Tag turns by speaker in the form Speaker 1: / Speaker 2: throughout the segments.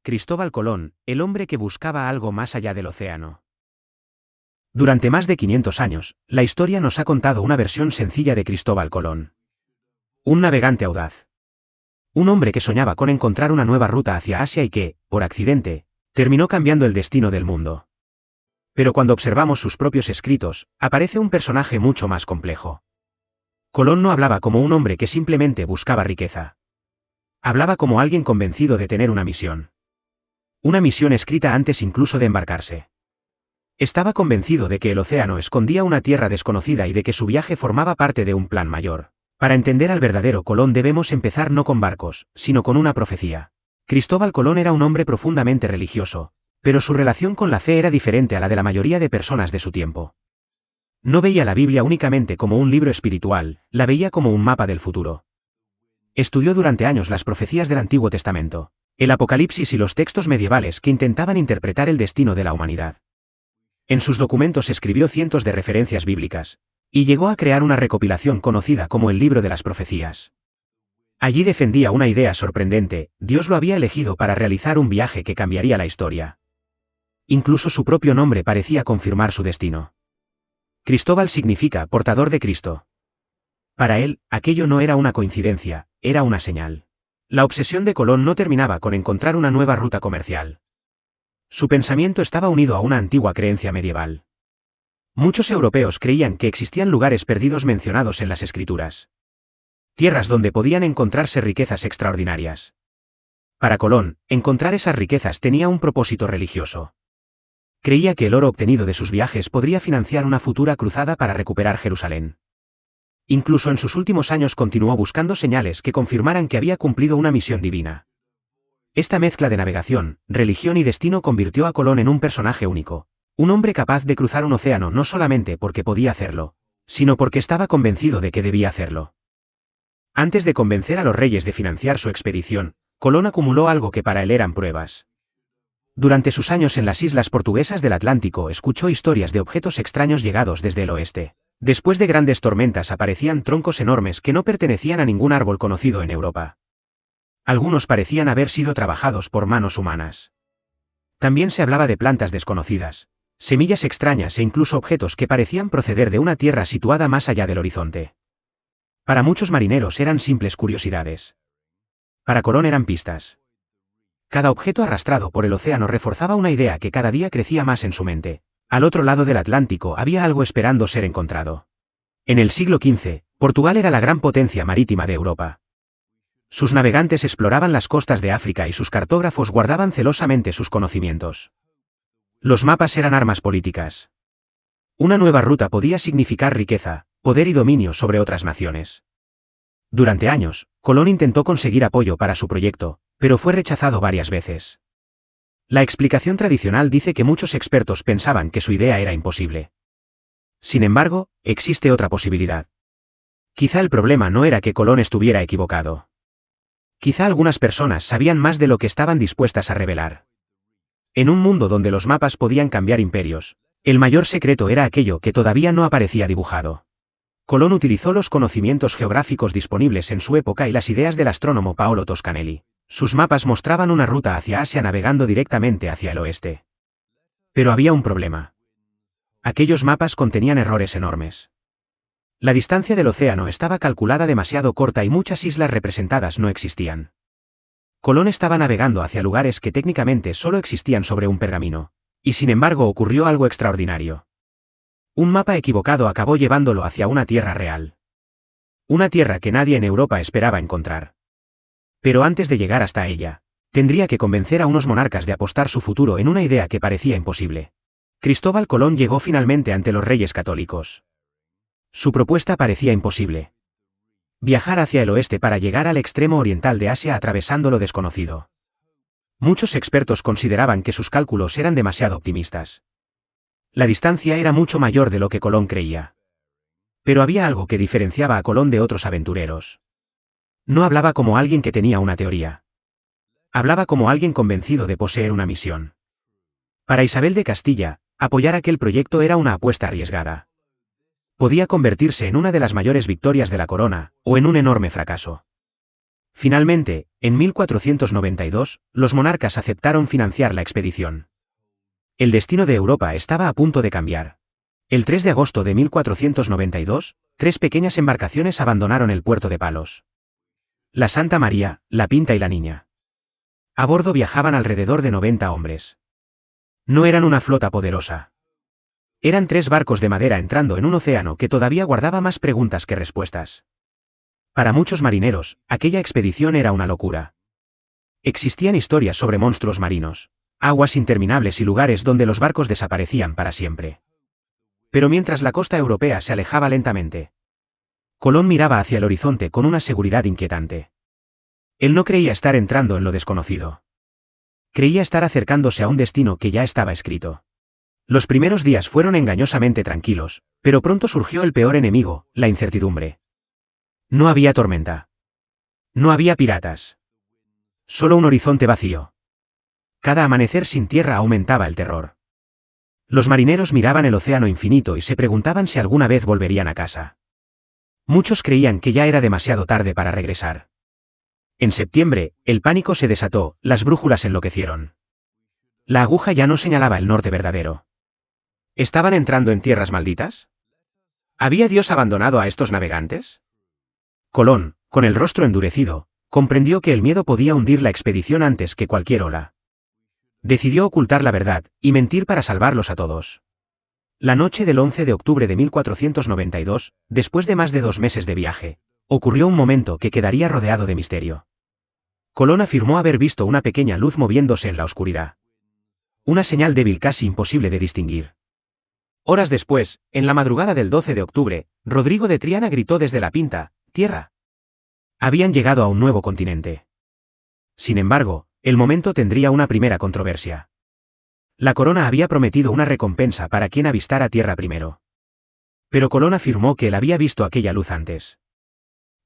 Speaker 1: Cristóbal Colón, el hombre que buscaba algo más allá del océano. Durante más de 500 años, la historia nos ha contado una versión sencilla de Cristóbal Colón. Un navegante audaz. Un hombre que soñaba con encontrar una nueva ruta hacia Asia y que, por accidente, terminó cambiando el destino del mundo. Pero cuando observamos sus propios escritos, aparece un personaje mucho más complejo. Colón no hablaba como un hombre que simplemente buscaba riqueza. Hablaba como alguien convencido de tener una misión. Una misión escrita antes incluso de embarcarse. Estaba convencido de que el océano escondía una tierra desconocida y de que su viaje formaba parte de un plan mayor. Para entender al verdadero Colón debemos empezar no con barcos, sino con una profecía. Cristóbal Colón era un hombre profundamente religioso, pero su relación con la fe era diferente a la de la mayoría de personas de su tiempo. No veía la Biblia únicamente como un libro espiritual, la veía como un mapa del futuro. Estudió durante años las profecías del Antiguo Testamento, el Apocalipsis y los textos medievales que intentaban interpretar el destino de la humanidad. En sus documentos escribió cientos de referencias bíblicas, y llegó a crear una recopilación conocida como el Libro de las Profecías. Allí defendía una idea sorprendente: Dios lo había elegido para realizar un viaje que cambiaría la historia. Incluso su propio nombre parecía confirmar su destino. Cristóbal significa portador de Cristo. Para él, aquello no era una coincidencia, era una señal. La obsesión de Colón no terminaba con encontrar una nueva ruta comercial. Su pensamiento estaba unido a una antigua creencia medieval. Muchos europeos creían que existían lugares perdidos mencionados en las escrituras. Tierras donde podían encontrarse riquezas extraordinarias. Para Colón, encontrar esas riquezas tenía un propósito religioso. Creía que el oro obtenido de sus viajes podría financiar una futura cruzada para recuperar Jerusalén. Incluso en sus últimos años continuó buscando señales que confirmaran que había cumplido una misión divina. Esta mezcla de navegación, religión y destino convirtió a Colón en un personaje único. Un hombre capaz de cruzar un océano no solamente porque podía hacerlo, sino porque estaba convencido de que debía hacerlo. Antes de convencer a los reyes de financiar su expedición, Colón acumuló algo que para él eran pruebas. Durante sus años en las islas portuguesas del Atlántico escuchó historias de objetos extraños llegados desde el oeste. Después de grandes tormentas aparecían troncos enormes que no pertenecían a ningún árbol conocido en Europa. Algunos parecían haber sido trabajados por manos humanas. También se hablaba de plantas desconocidas, semillas extrañas e incluso objetos que parecían proceder de una tierra situada más allá del horizonte. Para muchos marineros eran simples curiosidades. Para Colón eran pistas. Cada objeto arrastrado por el océano reforzaba una idea que cada día crecía más en su mente. Al otro lado del Atlántico había algo esperando ser encontrado. En el siglo XV, Portugal era la gran potencia marítima de Europa. Sus navegantes exploraban las costas de África y sus cartógrafos guardaban celosamente sus conocimientos. Los mapas eran armas políticas. Una nueva ruta podía significar riqueza, poder y dominio sobre otras naciones. Durante años, Colón intentó conseguir apoyo para su proyecto, pero fue rechazado varias veces. La explicación tradicional dice que muchos expertos pensaban que su idea era imposible. Sin embargo, existe otra posibilidad. Quizá el problema no era que Colón estuviera equivocado. Quizá algunas personas sabían más de lo que estaban dispuestas a revelar. En un mundo donde los mapas podían cambiar imperios, el mayor secreto era aquello que todavía no aparecía dibujado. Colón utilizó los conocimientos geográficos disponibles en su época y las ideas del astrónomo Paolo Toscanelli. Sus mapas mostraban una ruta hacia Asia navegando directamente hacia el oeste. Pero había un problema. Aquellos mapas contenían errores enormes. La distancia del océano estaba calculada demasiado corta y muchas islas representadas no existían. Colón estaba navegando hacia lugares que técnicamente solo existían sobre un pergamino, y sin embargo ocurrió algo extraordinario. Un mapa equivocado acabó llevándolo hacia una tierra real. Una tierra que nadie en Europa esperaba encontrar. Pero antes de llegar hasta ella, tendría que convencer a unos monarcas de apostar su futuro en una idea que parecía imposible. Cristóbal Colón llegó finalmente ante los reyes católicos. Su propuesta parecía imposible. Viajar hacia el oeste para llegar al extremo oriental de Asia atravesando lo desconocido. Muchos expertos consideraban que sus cálculos eran demasiado optimistas. La distancia era mucho mayor de lo que Colón creía. Pero había algo que diferenciaba a Colón de otros aventureros. No hablaba como alguien que tenía una teoría. Hablaba como alguien convencido de poseer una misión. Para Isabel de Castilla, apoyar aquel proyecto era una apuesta arriesgada. Podía convertirse en una de las mayores victorias de la corona, o en un enorme fracaso. Finalmente, en 1492, los monarcas aceptaron financiar la expedición. El destino de Europa estaba a punto de cambiar. El 3 de agosto de 1492, 3 pequeñas embarcaciones abandonaron el puerto de Palos. La Santa María, la Pinta y la Niña. A bordo viajaban alrededor de 90 hombres. No eran una flota poderosa. Eran 3 barcos de madera entrando en un océano que todavía guardaba más preguntas que respuestas. Para muchos marineros, aquella expedición era una locura. Existían historias sobre monstruos marinos, aguas interminables y lugares donde los barcos desaparecían para siempre. Pero mientras la costa europea se alejaba lentamente, Colón miraba hacia el horizonte con una seguridad inquietante. Él no creía estar entrando en lo desconocido. Creía estar acercándose a un destino que ya estaba escrito. Los primeros días fueron engañosamente tranquilos, pero pronto surgió el peor enemigo, la incertidumbre. No había tormenta. No había piratas. Solo un horizonte vacío. Cada amanecer sin tierra aumentaba el terror. Los marineros miraban el océano infinito y se preguntaban si alguna vez volverían a casa. Muchos creían que ya era demasiado tarde para regresar. En septiembre, el pánico se desató, las brújulas enloquecieron. La aguja ya no señalaba el norte verdadero. ¿Estaban entrando en tierras malditas? ¿Había Dios abandonado a estos navegantes? Colón, con el rostro endurecido, comprendió que el miedo podía hundir la expedición antes que cualquier ola. Decidió ocultar la verdad, y mentir para salvarlos a todos. La noche del 11 de octubre de 1492, después de más de 2 meses de viaje, ocurrió un momento que quedaría rodeado de misterio. Colón afirmó haber visto una pequeña luz moviéndose en la oscuridad. Una señal débil casi imposible de distinguir. Horas después, en la madrugada del 12 de octubre, Rodrigo de Triana gritó desde la Pinta: «¡Tierra!». Habían llegado a un nuevo continente. Sin embargo, el momento tendría una primera controversia. La corona había prometido una recompensa para quien avistara tierra primero. Pero Colón afirmó que él había visto aquella luz antes.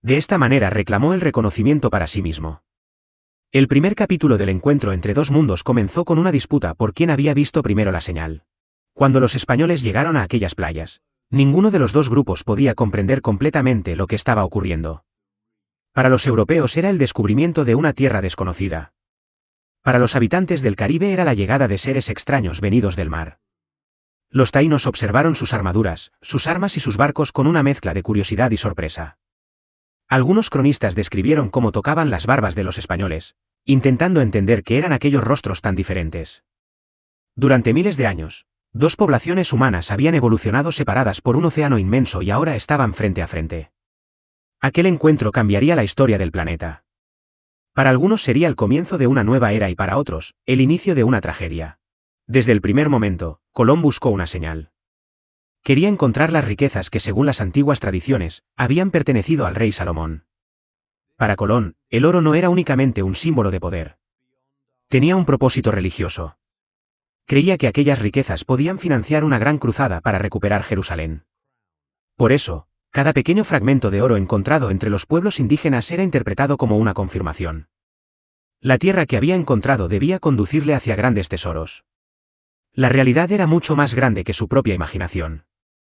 Speaker 1: De esta manera reclamó el reconocimiento para sí mismo. El primer capítulo del encuentro entre dos mundos comenzó con una disputa por quién había visto primero la señal. Cuando los españoles llegaron a aquellas playas, ninguno de los dos grupos podía comprender completamente lo que estaba ocurriendo. Para los europeos era el descubrimiento de una tierra desconocida. Para los habitantes del Caribe era la llegada de seres extraños venidos del mar. Los taínos observaron sus armaduras, sus armas y sus barcos con una mezcla de curiosidad y sorpresa. Algunos cronistas describieron cómo tocaban las barbas de los españoles, intentando entender qué eran aquellos rostros tan diferentes. Durante miles de años, dos poblaciones humanas habían evolucionado separadas por un océano inmenso y ahora estaban frente a frente. Aquel encuentro cambiaría la historia del planeta. Para algunos sería el comienzo de una nueva era y para otros, el inicio de una tragedia. Desde el primer momento, Colón buscó una señal. Quería encontrar las riquezas que, según las antiguas tradiciones, habían pertenecido al rey Salomón. Para Colón, el oro no era únicamente un símbolo de poder. Tenía un propósito religioso. Creía que aquellas riquezas podían financiar una gran cruzada para recuperar Jerusalén. Por eso, cada pequeño fragmento de oro encontrado entre los pueblos indígenas era interpretado como una confirmación. La tierra que había encontrado debía conducirle hacia grandes tesoros. La realidad era mucho más grande que su propia imaginación.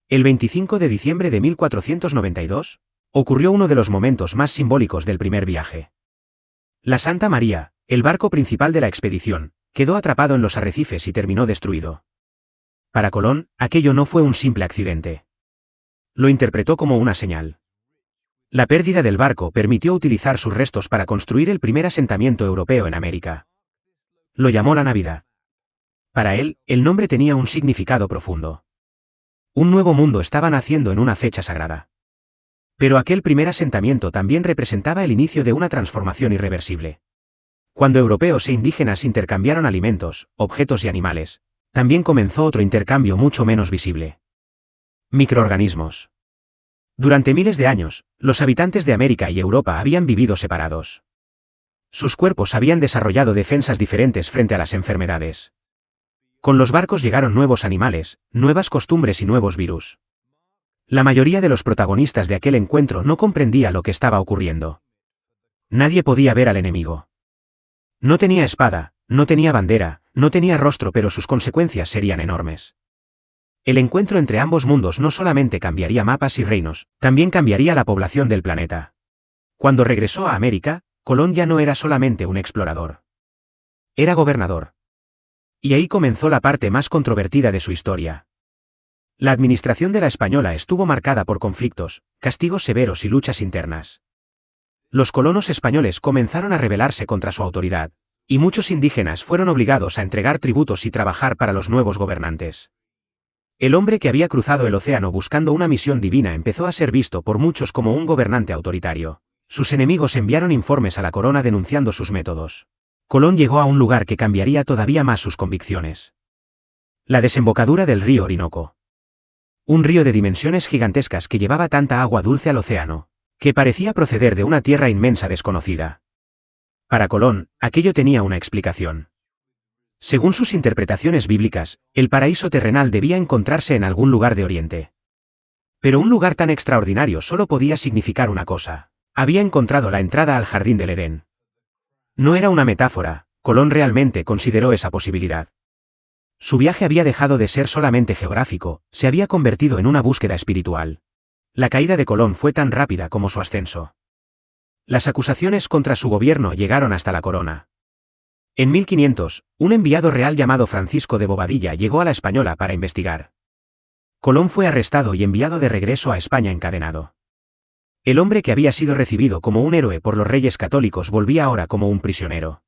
Speaker 1: El 25 de diciembre de 1492, ocurrió uno de los momentos más simbólicos del primer viaje. La Santa María, el barco principal de la expedición, quedó atrapado en los arrecifes y terminó destruido. Para Colón, aquello no fue un simple accidente. Lo interpretó como una señal. La pérdida del barco permitió utilizar sus restos para construir el primer asentamiento europeo en América. Lo llamó la Navidad. Para él, el nombre tenía un significado profundo. Un nuevo mundo estaba naciendo en una fecha sagrada. Pero aquel primer asentamiento también representaba el inicio de una transformación irreversible. Cuando europeos e indígenas intercambiaron alimentos, objetos y animales, también comenzó otro intercambio mucho menos visible. Microorganismos. Durante miles de años, los habitantes de América y Europa habían vivido separados. Sus cuerpos habían desarrollado defensas diferentes frente a las enfermedades. Con los barcos llegaron nuevos animales, nuevas costumbres y nuevos virus. La mayoría de los protagonistas de aquel encuentro no comprendía lo que estaba ocurriendo. Nadie podía ver al enemigo. No tenía espada, no tenía bandera, no tenía rostro, pero sus consecuencias serían enormes. El encuentro entre ambos mundos no solamente cambiaría mapas y reinos, también cambiaría la población del planeta. Cuando regresó a América, Colón ya no era solamente un explorador. Era gobernador. Y ahí comenzó la parte más controvertida de su historia. La administración de la Española estuvo marcada por conflictos, castigos severos y luchas internas. Los colonos españoles comenzaron a rebelarse contra su autoridad, y muchos indígenas fueron obligados a entregar tributos y trabajar para los nuevos gobernantes. El hombre que había cruzado el océano buscando una misión divina empezó a ser visto por muchos como un gobernante autoritario. Sus enemigos enviaron informes a la corona denunciando sus métodos. Colón llegó a un lugar que cambiaría todavía más sus convicciones. La desembocadura del río Orinoco. Un río de dimensiones gigantescas que llevaba tanta agua dulce al océano, que parecía proceder de una tierra inmensa desconocida. Para Colón, aquello tenía una explicación. Según sus interpretaciones bíblicas, el paraíso terrenal debía encontrarse en algún lugar de Oriente. Pero un lugar tan extraordinario solo podía significar una cosa: había encontrado la entrada al jardín del Edén. No era una metáfora, Colón realmente consideró esa posibilidad. Su viaje había dejado de ser solamente geográfico, se había convertido en una búsqueda espiritual. La caída de Colón fue tan rápida como su ascenso. Las acusaciones contra su gobierno llegaron hasta la corona. En 1500, un enviado real llamado Francisco de Bobadilla llegó a la Española para investigar. Colón fue arrestado y enviado de regreso a España encadenado. El hombre que había sido recibido como un héroe por los reyes católicos volvía ahora como un prisionero.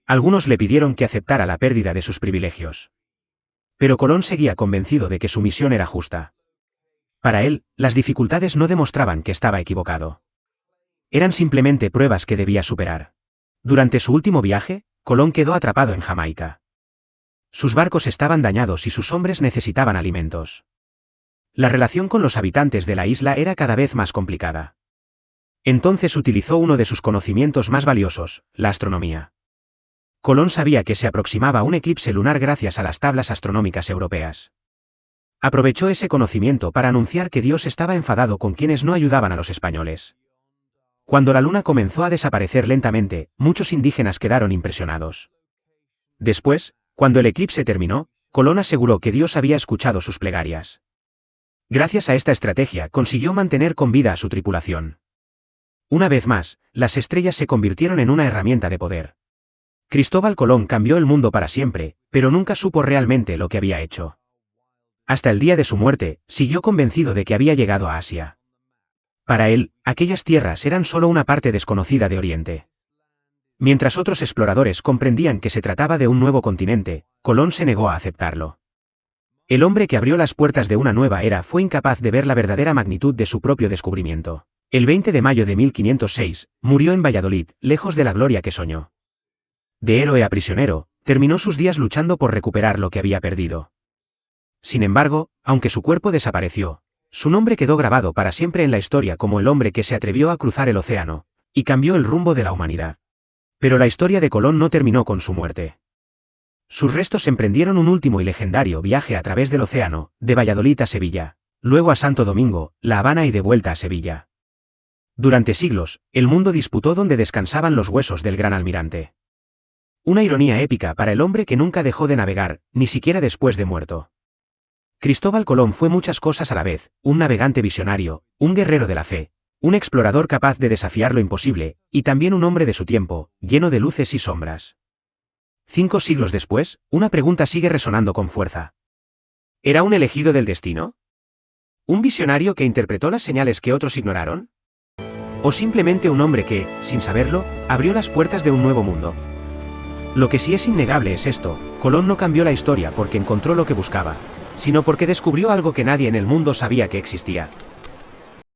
Speaker 1: Algunos le pidieron que aceptara la pérdida de sus privilegios. Pero Colón seguía convencido de que su misión era justa. Para él, las dificultades no demostraban que estaba equivocado. Eran simplemente pruebas que debía superar. Durante su último viaje, Colón quedó atrapado en Jamaica. Sus barcos estaban dañados y sus hombres necesitaban alimentos. La relación con los habitantes de la isla era cada vez más complicada. Entonces utilizó uno de sus conocimientos más valiosos, la astronomía. Colón sabía que se aproximaba un eclipse lunar gracias a las tablas astronómicas europeas. Aprovechó ese conocimiento para anunciar que Dios estaba enfadado con quienes no ayudaban a los españoles. Cuando la luna comenzó a desaparecer lentamente, muchos indígenas quedaron impresionados. Después, cuando el eclipse terminó, Colón aseguró que Dios había escuchado sus plegarias. Gracias a esta estrategia consiguió mantener con vida a su tripulación. Una vez más, las estrellas se convirtieron en una herramienta de poder. Cristóbal Colón cambió el mundo para siempre, pero nunca supo realmente lo que había hecho. Hasta el día de su muerte, siguió convencido de que había llegado a Asia. Para él, aquellas tierras eran solo una parte desconocida de Oriente. Mientras otros exploradores comprendían que se trataba de un nuevo continente, Colón se negó a aceptarlo. El hombre que abrió las puertas de una nueva era fue incapaz de ver la verdadera magnitud de su propio descubrimiento. El 20 de mayo de 1506, murió en Valladolid, lejos de la gloria que soñó. De héroe a prisionero, terminó sus días luchando por recuperar lo que había perdido. Sin embargo, aunque su cuerpo desapareció, su nombre quedó grabado para siempre en la historia como el hombre que se atrevió a cruzar el océano, y cambió el rumbo de la humanidad. Pero la historia de Colón no terminó con su muerte. Sus restos emprendieron un último y legendario viaje a través del océano, de Valladolid a Sevilla, luego a Santo Domingo, La Habana y de vuelta a Sevilla. Durante siglos, el mundo disputó dónde descansaban los huesos del gran almirante. Una ironía épica para el hombre que nunca dejó de navegar, ni siquiera después de muerto. Cristóbal Colón fue muchas cosas a la vez: un navegante visionario, un guerrero de la fe, un explorador capaz de desafiar lo imposible, y también un hombre de su tiempo, lleno de luces y sombras. 5 siglos después, una pregunta sigue resonando con fuerza. ¿Era un elegido del destino? ¿Un visionario que interpretó las señales que otros ignoraron? ¿O simplemente un hombre que, sin saberlo, abrió las puertas de un nuevo mundo? Lo que sí es innegable es esto: Colón no cambió la historia porque encontró lo que buscaba, sino porque descubrió algo que nadie en el mundo sabía que existía.